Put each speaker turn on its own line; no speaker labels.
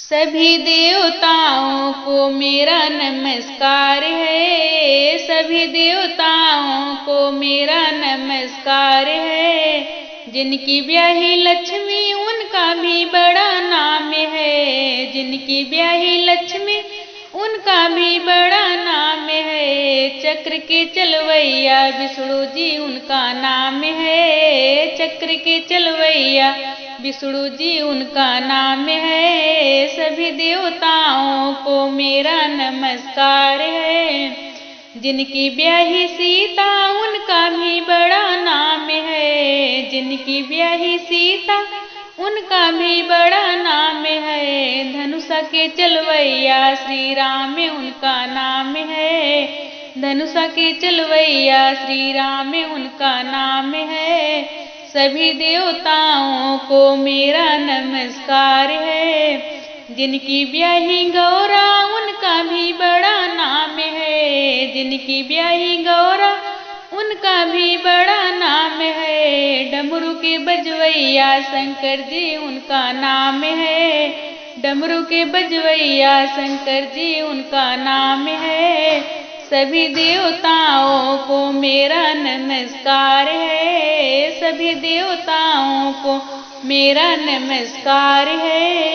सभी देवताओं को मेरा नमस्कार है, सभी देवताओं को मेरा नमस्कार है। जिनकी ब्याही लक्ष्मी उनका भी बड़ा नाम है, जिनकी ब्याही लक्ष्मी उनका भी बड़ा नाम है। चक्र के चलवैया विष्णु जी उनका नाम है, चक्र के चलवैया विष्णु जी उनका नाम है। सभी देवताओं को मेरा नमस्कार है। जिनकी ब्याही सीता उनका भी बड़ा नाम है, जिनकी ब्याही सीता उनका भी बड़ा नाम है। धनुषा के चलवैया श्री राम उनका नाम है, धनुषा के चलवैया श्री राम उनका नाम है। सभी देवताओं को मेरा नमस्कार है। जिनकी ब्याही गौरा उनका भी बड़ा नाम है, जिनकी ब्याही गौरा उनका भी बड़ा नाम है। डमरू के बजवैया शंकर जी उनका नाम है, डमरू के बजवैया शंकर जी उनका नाम है। सभी देवताओं को मेरा नमस्कार है, सभी देवताओं को मेरा नमस्कार है।